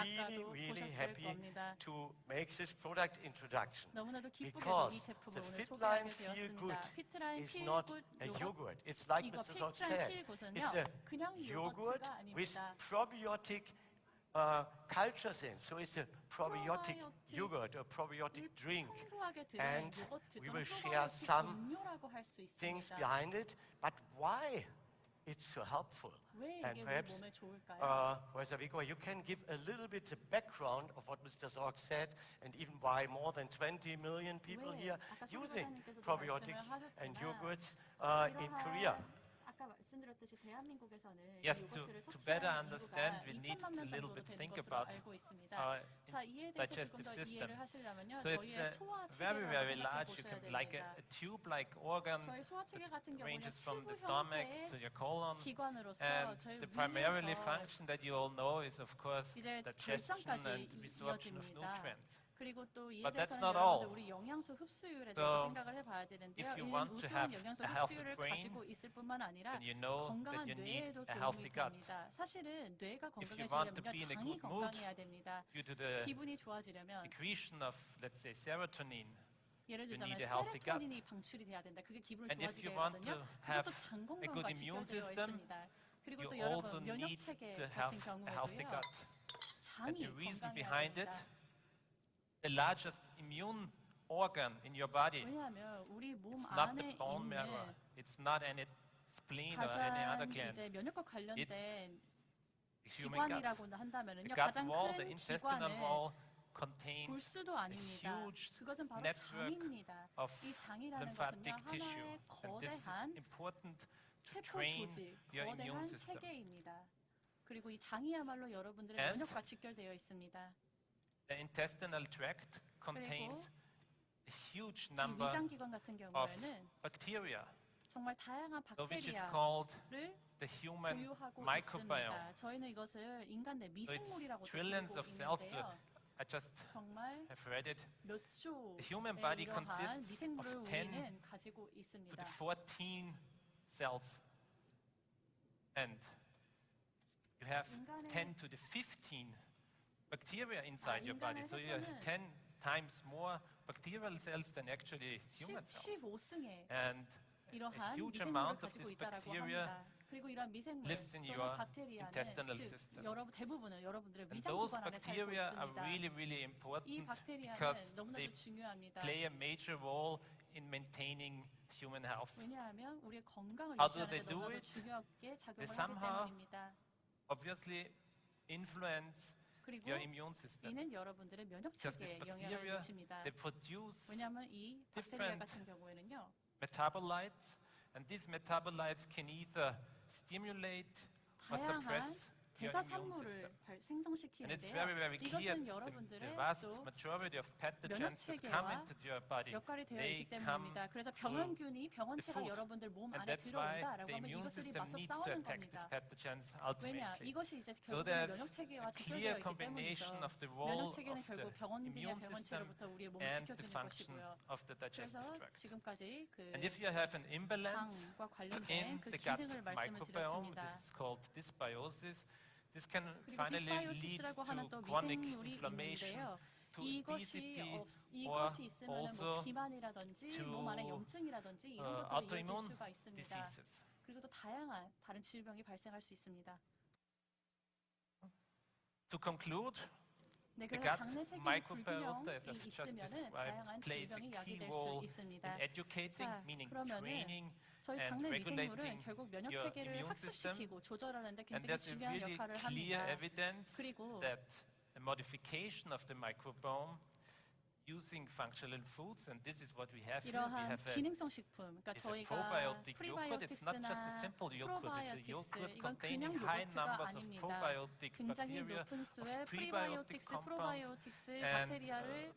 really, 아까도 really 보셨을 happy 겁니다. to make this product introduction 너무나도 기쁘게도 이 because 제품을 the 오늘 Fitline 소개하게 Feel Good 되었습니다. 피트라인 is not 필굿 a 요거트. yogurt. It's like 이거 Mr. Zorc 피트라인 said. 필굿은요, It's a 그냥 yogurt 요거트가 with 아닙니다. probiotic cultures in. So it's a probiotic 프로바이오틱 yogurt or probiotic drink. 풍부하게 들어있는 And 요거트 we 또는 will share 프로바이오틱 some 음료라고 할 수 things 있습니다. behind it, but why it's so helpful. 왜 And 이게 우리 perhaps, 몸에 좋을까요? Professor Vico, you can give a little bit the background of what Mr. Zorc said, and even why more than 20 million people 왜? here 아까 using 소비자님께서도 probiotic 말씀을 and 하셨지만 yogurts in Korea. 이러한 아까 말씀드렸듯이 대한민국에서는 Yes, 이 요거트를 to better 섭취하는 understand, 인구가 we need 2천만 to 명 little 정도로 bit 되는 think 것으로 about 알고 있습니다. our 자, 이에 대해서 조금 digestive 더 system. 이해를 하시려면요, So it's 저희의 소화 very, 체계를 very 생각해 large. You 보셔야 can, like 됩니다. a tube-like organ 저희 소화 체계 that 같은 경우는 ranges from the 튜브 stomach 형태의 to your colon. 기관으로서 And 저희 the primarily 위에서 function that you all know is, of course, 이제 digestion 결장까지 and resorption of 이어집니다. nutrients. 그리고 또 이에 But that's 대해서는 not 여러분들 all. 우리 영양소 흡수율에 So, 대해서 생각을 해봐야 되는데요. if you 이는 want to 우수한 have 영양소 a healthy 흡수율을 brain, 가지고 있을 뿐만 아니라 then you know 건강한 that you need 뇌에도 a healthy 도움이 gut. 됩니다. 사실은 뇌가 If you want to 건강해지려면요, be in a 장이 good mood, 건강해야 됩니다. due to the 기분이 좋아지려면 secretion of, let's say, serotonin, 예를 you 들자면 need a healthy gut. 세로토닌이 방출이 돼야 된다. 그게 기분을 And if 좋아지게 you want 하거든요. to have 그것도 장 a good 건강과 immune 직결되어 system, 있습니다. 그리고 you 또 also 여러분 면역 need 체계 to 같은 have a healthy 경우에도요, gut. And 장이 the reason 건강해야 behind it, 됩니다. the largest immune organ in your body, 왜냐하면 우리 몸 it's not 안에 the bone marrow, 있는 it's not any spleen or any other 가장 gland. 이제 면역과 관련된 The human gut. 기관이라고나 한다면은요, The gut 가장 wall, the 큰 intestinal 기관은 wall, contains 골수도 a 아닙니다. huge 그것은 바로 network 장입니다. of 이 장이라는 lymphatic 것은요, tissue. 하나의 And this is 거대한 important to 세포 train 조직, your immune 거대한 system. 체계입니다. 그리고 이 장이야말로 여러분들의 And 면역과 직결되어 있습니다. The intestinal tract contains a huge number 이 위장기관 같은 of 경우에는 bacteria, 정말 다양한 which is called 박테리아를 the human 보유하고 microbiome. 있습니다. 저희는 이것을 인간 내 So 미생물이라고 it's trillions 부르고 of cells. 있는데요. I just 정말 have read it. 몇 The human 조의 body 이러한 consists 미생물을 of 10 우리는 가지고 to 있습니다. the 14 cells. And you have 인간의- 10 to the 15 bacteria inside your body. 인간의 So you have 세포는 10 times more bacterial cells than actually human cells. 15승의 And a 이러한 huge 미생물을 amount of 가지고 this 있다라고 bacteria 합니다. 그리고 이러한 미생물 lives in 또는 your 박테리아는 intestinal 즉 system. 여러분 대부분은 여러분들의 And those 위장기관 안에 살고 bacteria are 있습니다. really, really 이 important 박테리아는 because 너무나도 they 중요합니다. play a major role in maintaining human health. 왜냐하면 우리의 건강을 How do 유지하는 데 they do 너무나도 it? 중요하게 작용을 하기 somehow 때문입니다. Obviously, influence 그리고 your immune system. 이는 여러분들의 면역 Because these 체계에 영향을 bacteria, 미칩니다. they produce 왜냐하면 이 박테리아 different 같은 경우에는요, metabolites, and these metabolites can either stimulate or 다양한 suppress your 대사 immune 산물을 system. And it's 생성시키는데요. very, very clear 이것은 the 여러분들의 vast 또 majority of 면역 pathogens that come 체계와 into your body, 역할이 되어 they 있기 come 때문입니다. 그래서 through 병원균이 병원체가 food. 여러분들 몸 And 안에 that's why 들어온다라고 the 하면 immune 이것들이 system 맞서 needs to 싸우는 attack these 겁니다. pathogens 왜냐? ultimately. 이것이 이제 So 결국은 there's 면역 체계와 a clear 직결되어 있기 combination 때문이죠. of the role 면역 of 체계는 결국 the 병원균이야 immune system 병원체로부터 우리의 몸을 and the 지켜주는 function 것이고요. of the digestive 그래서 tract. 지금까지 그 And if you have an imbalance 장과 관련된 in 그 the gut 기능을 말씀을 microbiome, 드렸습니다. this is called dysbiosis. This can 그리고 finally lead 디스바이오시스라고 하는 또 to chronic 미생물이 inflammation, 있는데요. to 이것이 obesity, or 있으면 뭐 also 비만이라든지 to 몸 안에 염증이라든지 이런 것들이 이어질 autoimmune 수가 있습니다. diseases. 그리고 또 다양한 다른 질병이 발생할 수 있습니다. To conclude, 네, the 그래서 gut 장내 세균 microbiota, as 불균형이 I've just 있으면은 described, 다양한 plays a 질병이 key 야기될 수 role in 있습니다. educating, 자, meaning 그러면은 training 저희 and 장내 미생물은 regulating 결국 면역 your 체계를 immune system. 학습시키고 조절하는데 And 굉장히 there's a 중요한 really 역할을 clear 합니다. evidence 그리고 that a modification of the microbiome using functional foods, and this is what we have here. We 이러한 have a 기능성 식품, 그러니까 It's a 저희가 probiotic yogurt. It's not just a 프리바이오틱스나 simple yogurt. It's a yogurt 프로바이오틱스 이건 containing 그냥 high 요거트가 numbers of 아닙니다. probiotic 굉장히 bacteria, 높은 of 수의 prebiotic 프리바이오틱스, compounds, 프로바이오틱스 and 박테리아를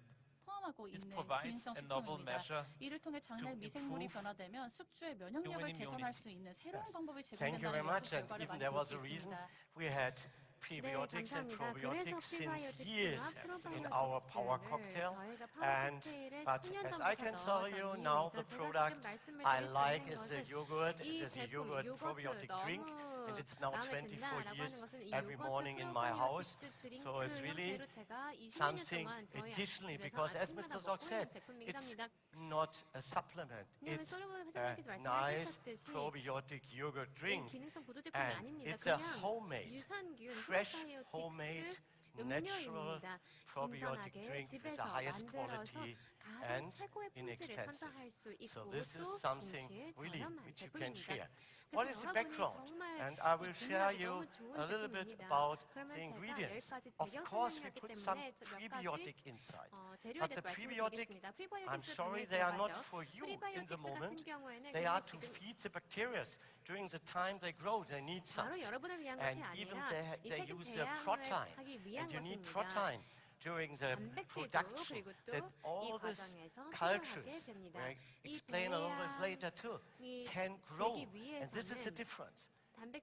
포함하고 this 있는 provides 기능성 a novel 식품입니다. measure 이를 통해 장내 to 미생물이 improve 변화되면 숙주의 면역력을 human 개선할 immunity. 수 있는 새로운 Yes. 방법이 Thank you very 제공된다는 much. 연구 And 결과를 even 많이 there 볼 was 수 a reason 있습니다. we had prebiotics and 감사합니다. 그래서 probiotics since years 프리바이오틱스와 in our power 프로바이오틱스를 cocktail. 저희가 파워 And 칵테일에 but 수년 as I can 전부터 tell you 넣었더니 now, the 제가 지금 product 말씀을 I 드릴 수 like 있는 is the 것은 yogurt. 이 It is a 제품, yogurt 요거트 probiotic drink, and it's now 마음에 24 든다라고 years 하는 것은 이 every 요거트 morning in my house. 프로바이오틱스 드링크 So it's really 형태로 제가 20년 something 동안 저희 additionally, 집에서 because as 아침마다 Mr. Zok 먹고 said, 있는 제품이긴 it's 합니다. not a supplement. 그냥 It's 소르고 a 회장님께서 nice 말씀해주셨듯이 probiotic yogurt 이 drink, 기능성 보조 제품이 and 아닙니다. it's a 그냥 homemade, 유산균 fresh, homemade, 프로바이오틱스 natural 음료입니다. probiotic 신선하게 drink with the 집에서 highest 만들어서 quality 가장 and 최고의 품질을 inexpensive. 선사할 수 So 있고 this is 또 something 동시에 really 저렴한 which you can 제품입니다. share. What is 그래서 the 여러분이 background? 정말 And I will share 중요하고 you 너무 좋은 a little bit 제품입니다. about 그러면 the 제가 ingredients. 여기까지 Of 배경 course, we 설명이었기 put some 때문에 몇 가지 prebiotic inside. 재료에 But the 대해서 prebiotic, 말씀드리겠습니다. I'm 프리바이오틱스 sorry, 당연히 they are not 들어가죠. for you in the 프리바이오틱스 moment. 같은 경우에는 They 근데 are to 지금 feed the bacteria. During the time they grow, they need 바로 something. 여러분을 위한 And 것이 even 아니라 이 they 세균 use 배양을 protein. 하기 위한 And you need 것입니다. protein during the 단백질도 production. 그리고 That 또 이 all these 과정에서 필요하게 cultures, 됩니다. we'll 이 explain a little bit later too, 배양이 can grow. 되기 And this is the 위해서는 difference.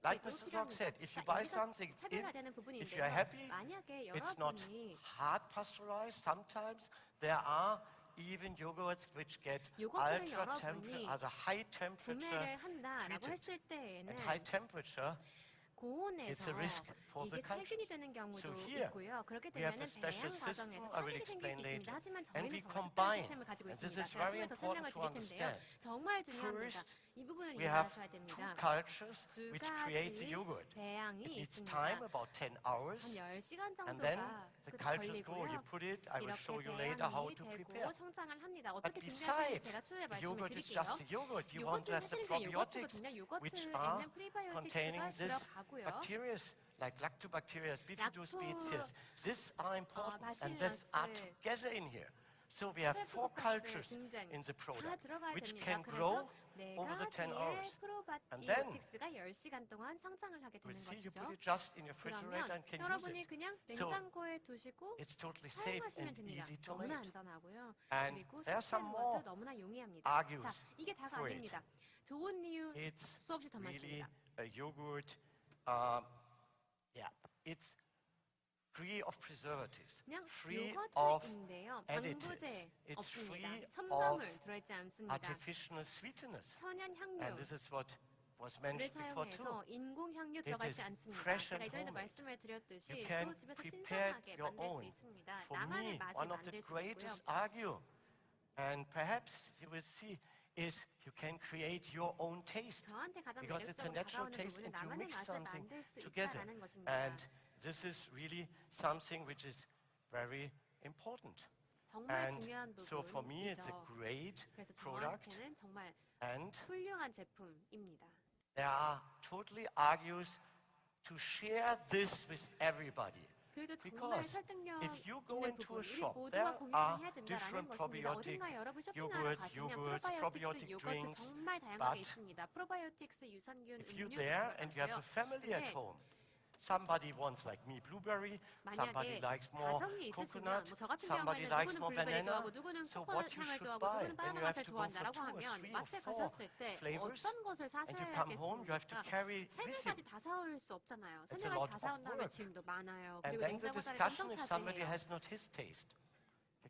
Like 단백질도 Mr. Zok 필요합니다. said, if you 자, buy 여기서 something, it's in. 차별화되는 If you are 부분인데요. happy, 만약에 it's not 여러분이 hard pasteurized. Sometimes there are even yogurts which get 요거트를 ultra 여러분이 temperature, high temperature 구매를 한다라고 treated. 했을 때에는 At high temperature, it's 고온에서 a risk for the 이게 세균이 cultures. 되는 경우도 So here, 있고요. 그렇게 we have 되면 a special 배양 system. 과정에서 I will 차질이 생길 explain 수 later. 있습니다. 하지만 And 저희는 we 정말 특별한 combine. 시스템을 가지고 And this 있습니다. is 제가 very 나중에 더 설명을 important to 드릴 텐데요. understand. 정말 중요합니다. First, 이 부분을 we have 이해하셔야 two 됩니다. cultures 두 which create the 가지 yogurt. 배양이 It needs 있습니다. time, about 10 hours. 한 10시간 And then 정도가 the cultures grow. 걸리고요. You put it, I will 이렇게 show you later how 배양이 to 되고 prepare. 성장을 합니다. But 어떻게 준비하시는지 besides, 제가 추후에 말씀을 yogurt is 드릴게요. just the yogurt. You want to 요거트는 have the 사실은 probiotics, 요거트거든요. which are 요거트에는 프리바이오틱스가 containing this 들어가고요. bacteria, like lactobacteria, bifidus species. These are important, and bacillus, that are together in here. So we have 4 cultures 등등 in the 다 product, 들어가야 which 됩니다. can 그래서 grow 네 over the 10 가지의 hours. And then 프로바이오틱스가 10시간 동안 성장을 하게 we'll 되는 see you 것이죠. put it just in your refrigerator 그러면 and can use 여러분이 it. 그냥 So 냉장고에 두시고 it's totally safe 사용하시면 and 됩니다. easy to 너무나 make. 안전하고요. And 그리고 there are some 섭취하는 more 것도 너무나 용이합니다. argues 자, 이게 다가 for it. 아닙니다. 좋은 이유 It's 수없이 더 really 많습니다. a yogurt. It's free of preservatives, 그냥 free of 요거트인데요. additives. 방부제 It's 없습니다. free 첨가물 들어있지 않습니다. artificial sweeteners. 천연 향료 And this is what was 를 mentioned before too. 사용해서 인공 향료 It 들어가 is 있지 않습니다. fresh 제가 and 이전에도 homemade. 말씀을 드렸듯이 You can 또 집에서 prepare 신선하게 your 만들 수 own. 있습니다. For 나만의 me, 맛을 one of 만들 the 수 있고요. greatest argue, and perhaps you will see, is you can create your own taste. 저한테 가장 Because it's a 매력적으로 natural 다가오는 taste 부분은 and you 나만의 mix 맛을 something 만들 수 together. 있다라는 것입니다. And this is really something which is very important. 정말 And 중요한 so for me, it's a 부분이죠. great 그래서 product. 저한테는 정말 And 훌륭한 제품입니다. there are totally argues to share this with everybody. 그래도 정말 Because 설득력 if you go 있는 into 부분, a 우리 shop, 모두가 there 공유를 are 해야 된다라는 different 것입니다. probiotic 어딘가 여러분 쇼핑하러 yogurts, 가시면 probiotic 프로바이오틱스 요거트 drinks. 정말 다양하게 But 있습니다. 프로바이오틱스 유산균 If you're 음료도 there 정말 and you have a 많고요. family at 근데 home, somebody wants like me blueberry, somebody 만약에 likes more 가정이 있으시면 coconut, 뭐 저 같은 somebody 경우에는 likes 누구는 more 블루베리 banana. 좋아하고 누구는 So 코코넛 what you 향을 should 좋아하고 buy, 누구는 then 바나나 you have 맛을 to go for 좋아한다라고 2 or 하면 3 or 마트에 4 가셨을 때 flavors, 어떤 것을 and 사셔야 you come home, you have to 겠습니까? carry 세 with you. 개까지 다 사올 수 없잖아요. 세 It's a 개까지 lot 다 of 사온다면 work. 짐도 많아요. And 그리고 then the 냉장고살이 discussion 엄청 if somebody 차지해요. has not his taste.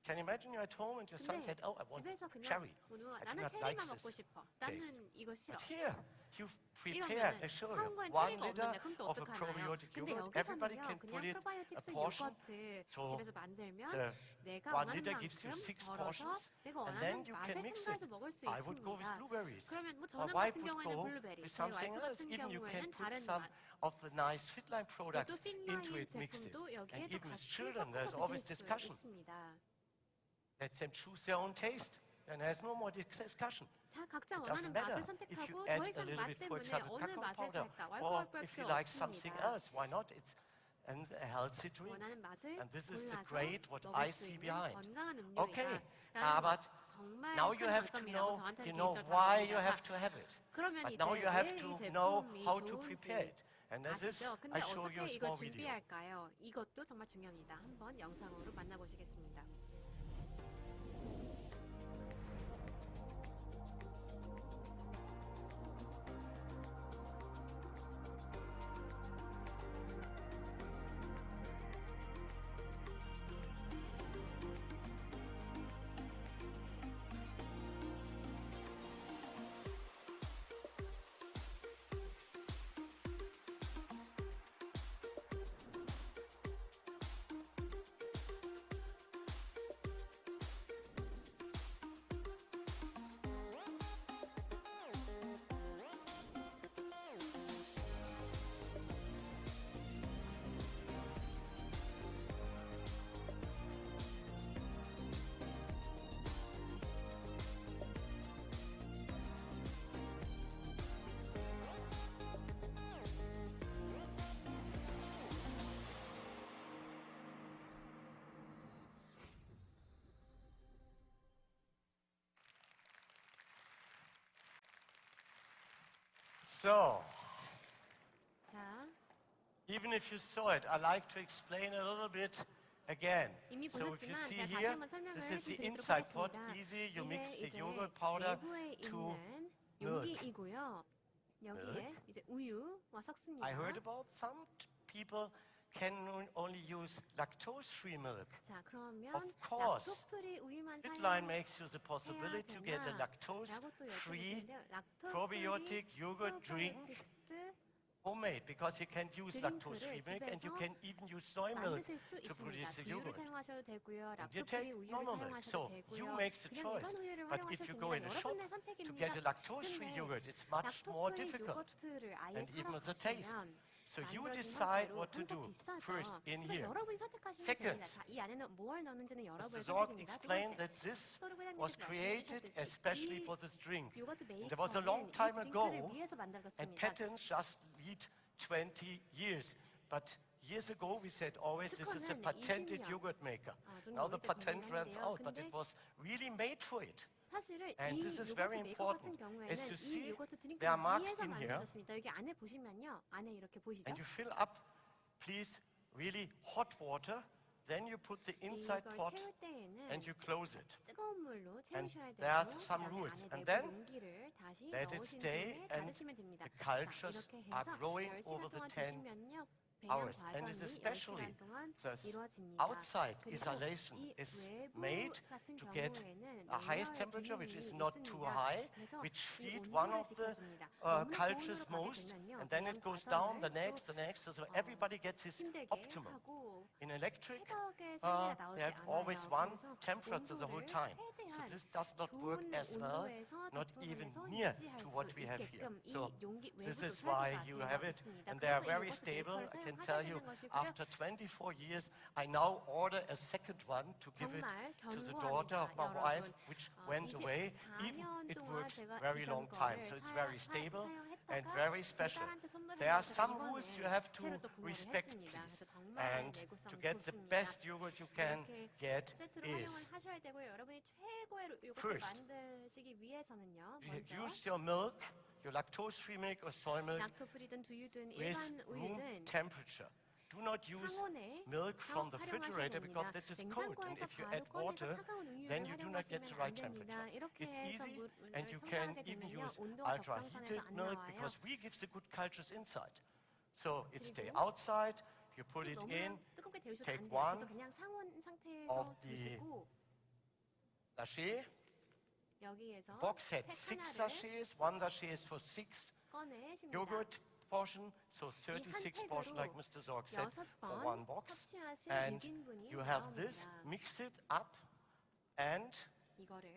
Can you imagine you're at home and your son 근데 said, "Oh, I want 집에서 그냥 cherry." 우누가 I do 나는 not like 체리만 this 먹고 싶어. taste. 나는 이거 싫어. But here, you've prepared, 이러면 I show you, 사온 거엔 1 체리가 liter 없는데 그럼 또 of a 어떡하나요? probiotic 근데 yogurt. Everybody 여기서는요 can 그냥 put it a 프로바이오틱스 portion. 요거트 So 집에서 만들면 The 내가 1 원하는 liter gives you 만큼 6 덜어서 portions, 내가 and then 원하는 you 맛에 can mix it. 첨가해서 먹을 수 I would go with 있습니다. blueberries. 그러면 뭐 My 저는 wife 같은 would 경우에는 go 블루베리, with 제 something 와이프 else. 같은 Even you can 경우에는 put 다른 some 맛. of the nice Fitline 또 products into 핀라인 it, mix it. 제품도 여기에 And 또 even with 같이 children, there's 섞어서 always 드실 수 discussion. 있습니다. Let them choose their own taste. Then there's no more discussion. 다 각자 It doesn't 원하는 matter 맛을 if you 선택하고 add 더 a 이상 little 맛 bit, for 때문에 example, 어느 cacao 맛을 powder, 살까 or 왈가왈부할 if you 필요 like something 없습니다. else, why not? It's and a healthy drink. 원하는 맛을 And this is the 골라서 great what 먹을 I 수 see 있는 behind. 건강한 Okay, 음료이다라는 but 것 정말 now you 큰 have to 장점이라고 know, 저한테는 you know 개인적으로 why you 다가옵니다. have to have it. 그러면 But 이제 now you have 왜 to 이 know 제품이 how to prepare 좋은지 it. And as this, 아시죠? 근데 I show you 어떻게 a 이걸 small video. 준비할까요? 이것도 정말 중요합니다. 한번 영상으로 만나보시겠습니다. So, 자, even if you saw it, I like to explain a little bit again. 이미 So if you 보셨지만 see 제가 다시 here, 한번 설명을 this is the 해드리도록 inside pot. 하겠습니다. Easy, you 이게 mix the 이제 yogurt powder 내부에 to 있는 milk. 용기이고요. 여기에 이제 우유와 섞습니다. I heard about some people can only use lactose-free milk. 자, 그러면 Of course, 락토프리 우유만 Fitline 사용해야 makes you the possibility to get a 되나? 라고 또 lactose-free 여쭤보시는데요. 락토프리 probiotic yogurt drink 프로바이오틱스 homemade because you can use 드링크를 lactose-free milk and you 집에서 can even use soy milk 만드실 수 to 있습니다. produce the 두유를 yogurt. 사용하셔도 되고요. You 락토프리 take 우유를 normal milk. 사용하셔도 So 되고요. you make the 그냥 choice. 일반 우유를 But if 활용하셔도 you go in 됩니다. a shop 여러분의 to get a 선택입니다. lactose-free 근데 yogurt, it's much more 락토프리 difficult. 요거트를 아예 And even 사러 the taste. 가시면 So you 만들어진 decide 형태로 what to 좀 더 do 비싸죠. first in 그래서 here. 여러분이 선택하시면 Second, 됩니다. 자, 이 안에는 뭘 넣는지는 Mr. 여러분의 Zorg 선택입니다. 두 explained 번째, that this 소르 was 부장님께서 created 말씀해 especially 주셨듯이 for this drink. 이 요거트 And there was a long 메이커는 이 time 드링크를 ago, 위해서 and 만들어졌습니다. patents just lead 20 years. But years ago, we said always this is a 특허는 patented 20년. yogurt maker. 좀 Now the 오래전 patent 공부를 runs 하는데요. out, but 근데 it was really made for it. 사실은 And 이 this is 요거트 very 메이커 같은 important. 경우에는 As you see, 이 요거트 드링크를 there are marks 위해서 in here. 만들어졌습니다. 여기 안에 보시면요. 안에 이렇게 보이시죠? And you fill up, please, really hot water. Then you put the inside 이걸 pot 채울 때에는 and you close it. 뜨거운 물로 채우셔야 there are 되고 some 그다음에 rules. 안에 And 내부 then 용기를 다시 let it 넣으신 stay 후에 and 닫으시면 됩니다. the cultures 자, 이렇게 are 해서 growing 10시간 over the 동안 10 두시면요. hours. 배양 And this 과정이 especially 10시간 동안 the 이루어집니다. outside 그리고 isolation 이 is 외부 made 같은 to get 경우에는 a highest 냉열 temperature, which is 기능이 not too 있습니다. high, 그래서 which 이 feed one 온도를 of the 지켜줍니다. 너무 cultures 고온으로 가게 most, 되면요. and then 배양 it goes down, the 과정을 next, the next, so everybody gets his 힘들게 optimum. 하고 In electric, 쾌적의 생리가 나오지 they have always 않아요. one 그래서 temperature the whole 온도를 time. So 최대한 this does not work 좋은 as well, 온도에서 not even 적정선에서 near 유지할 to 수 what we have here. 있게끔 이 So 용기 this 외부도 is why 설계가 you 되어 have it, 있습니다. and they are 그래서 이 very 요거트 stable. 메이커를 I can 사용하셔야 tell you, 되는 것이고요. after 24 years, I now order a second one to give it 정말 to the daughter of my 견고합니다, wife, 여러분. which went away. Even 24년 it 동안 works 제가 very 이전 long time, 거를 so it's very stable and 사용했다가 very 제 special. 딸한테 선물을 There are 해서 some 이번에 rules you have to 새로 또 구매를 respect, 했습니다. please. 그래서 정말 And 내구성이 to get the 좋습니다. best yogurt you can 이렇게 get 세트로 활용을 is 하셔야 되고요. 여러분이 최고의 요거트를 First, 만드시기 위해서는요. you 먼저 use your milk, your lactose-free milk or soy milk, 락토프리든 두유든 with 일반 room 우유든 temperature. Do not use 상온에 milk from the 활용하셔야 refrigerator because 됩니다. this is cold. And 냉장고에서 if you 바로 add 꺼내서 water, 차가운 우유를 then you do not get the 활용하시면 right 안 됩니다. temperature. 이렇게 It's 해서 easy, 물을 and you can 첨가하게 even 되면요. use 온도가 적정선에서 ultra-heated 안 milk 나와요. because we give the good cultures inside. So it stay 그리고 outside, you put it 너무 in 뜨겁게 데우셔도 take 안 돼요. one 그래서 그냥 상온 상태에서 of the 두시고 sachet. 여기에서 Box had 팩 6 하나를 sachets. One sachet is for 6 꺼내십니다. yogurt portion, so 이 한 36 portion like 팩으로 Mr. Zorg said for 6번 one box. 섭취하실 And 6인분이 you have this, 나옵니다. mix it up, and 이거를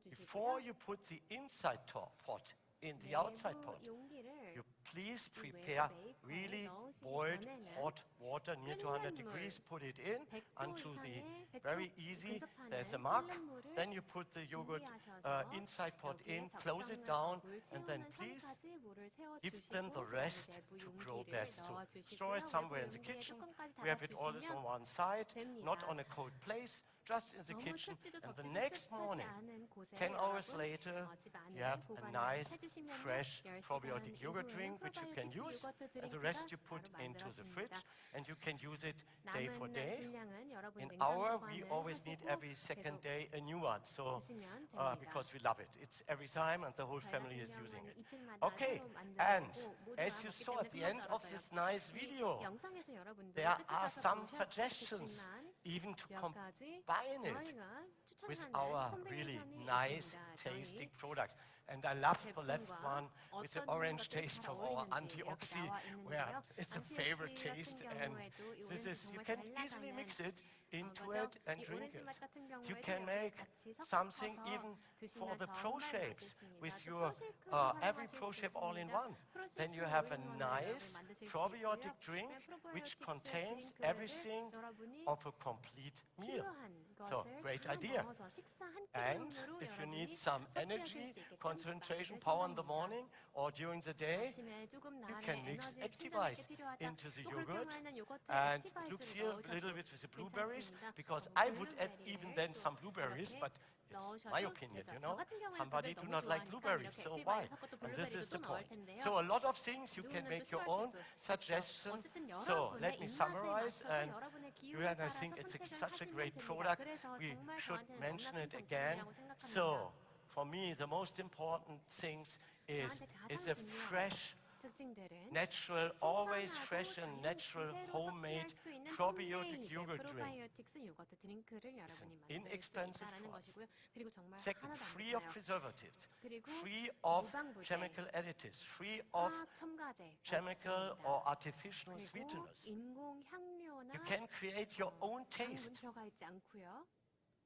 before 넣어주시고요. you put the inside pot in the outside pot, 내부 용기를 you please 이 외부 prepare 메이커에 really 넣으시기 boiled 전에는 hot water near to 100 끓는 degrees, 물, put it in 100도 until the 이상의 100도 very easy, 근접하는 there's a mark. 끓는 물을 Then you put the yogurt 준비하셔서 inside pot 여기에 in, close it down, 적정량과 물 and then 채우는 please 선까지 물을 give them the 세워주시고 rest 내부 to grow 용기를 best. So 넣어주시고요. store it somewhere in the 내부 kitchen. 용기에 뚜껑까지 We have it always on 닫아주시면 one side, not 됩니다. on a cold place, just in the 너무 kitchen. 춥지도 And the 덥지도 next 습하지 morning, 않은 곳에 10 hours 여러분, later, 집 안에 you have a 보관을 nice, 해주시면요. fresh 10시간 probiotic yogurt 이후에는 drink which you can 프로바이오틱스 use, 요거트 and the rest you 드링크가 put 바로 into the 만들어집니다. fridge, and you can use it day for 남은 day. 분량은 여러분 In 냉장 our, we 보관을 always need 하시고 every second 계속 day a new one, so 드시면 됩니다. because we love it. It's every time, and the whole 저희 family 같은 is using 경우에는 it. 이틀마다 Okay, 새로 and 만들고 모두가 as you 먹기 saw at the 때문에 end of 떨어져요. this nice 이 video, 영상에서 여러분들 there 뜻깊게 are some 보셨겠지만 suggestions even to 몇 가지 combine it 저희가 with 추천하는 our really 콤비네이션이 nice, 있습니다. tasty 저희 products. And I love the left 제품과 one with the 어떤 orange 것들이 taste 잘 from our 어울리는지 이렇게 antioxy, 나와 where 있는데요. it's a favorite antioxy taste. 같은 And 경우에도 이 this 오렌지 is, you 정말 can 잘 easily 나가는 mix it into 거죠. it and 이 drink 오렌지 it. 맛 같은 You 경우에도 can 여기 make 같이 something 섞어서 even for 드시면 the pro 정말 shapes 맛있습니다. with 또 your 프로쉐이크도 every 활용하실 pro 수 shape all in 있습니다. one. 프로쉐이크 Then you have a 올인원을 nice 여러분 만드실 수 probiotic 있고요. drink which 프로바이오틱스 contains 드링크를 everything 여러분이 of a complete meal. 필요한 So, 것을 great 다 idea. 넣어서 식사 한 And 끼용으로 if you need 여러분이 some 섭취하실 energy 수 있게끔 concentration power in the morning or during the day, 아침에 조금 you 나의 can mix 에너지를 충전할 때 Activise 필요하다. into the 또 그렇게 yogurt. 하면은 요거트 And it looks 액티바이스를 here a 넣으셔도 little bit with the blueberries, 괜찮습니다. because 뭐 I would add even 블루베리를 then 또 some blueberries, 이렇게 but it's my 넣으셔도 opinion, 되죠. you 저 know. 같은 경우에는 Somebody 블루베리 do 너무 not like 좋아하니까 blueberries, 이렇게 so why? 액티바이스 섞고 또 And this is 블루베리도 the 또 넣을 point. 텐데요. So a lot of things you can 누구는 또 make your 싫어할 own 수도 있죠. suggestion. 어쨌든 So 여러분의 let me 입맛에 summarize, 맞춰서 and 여러분의 기호에 and I 따라서 think it's 선택을 such a 하시면 great 됩니다. product. 그래서 We 정말 should 저한테는 mention 너무나 it 큰 again. 장점이라고 생각합니다. So for me, the most important things is 저한테 a 가장 중요한 fresh, 특징들은 natural, always 신선하고 fresh and 자유 natural 그대로 homemade 섭취할 수 있는 probiotic 홈메이드 yogurt drink. 프로바이오틱스 요거트 드링크를 여러분이 만들 수 inexpensive 있다라는 for us. 것이고요. 그리고 정말 Second, 하나도 안 free of 비싸요. preservatives, 그리고 free of 무방부제, chemical additives, free of 화학 첨가제 chemical 없습니다. or artificial 그리고 sweeteners. 인공 향료나 You can create your own 당분 taste, 들어가 있지 않고요.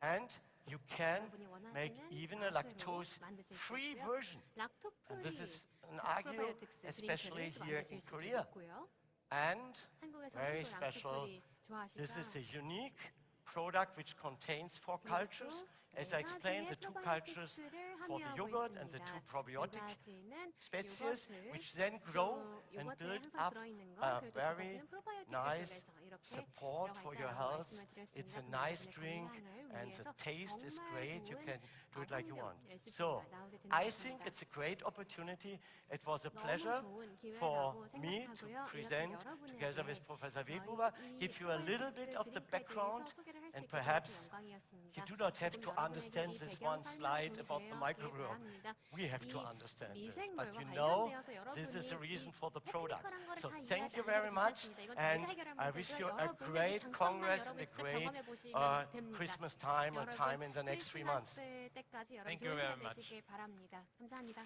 and you can 여러분이 make 원하시는 even a 맛으로 lactose 만드실 수 free 있고요. version. 락토 And this 프리 is an argue, 프로바이오틱스 especially 드링크를 또 here 만드실 in 수도 Korea. 있고요. And 한국에서는 very 또 락토 special, 프리 좋아하시죠? this is a unique product which contains 4 cultures. As I explained, the 2 cultures for the yogurt and the 2 probiotic species, which then grow and build up a very nice support for your health. It's a nice drink and the taste is great. You can do it like you want. So I think it's a great opportunity. It was a pleasure for me to present together with Professor Webuber, give you a little bit of the background, and perhaps you do not have to understand this one slide about the microbiome. We have to understand this. But you know, this is the reason for the product. So thank you very much, and I wish you a great Congress and a great Christmas time or time in the next 3 months. Thank you very much. 감사합니다.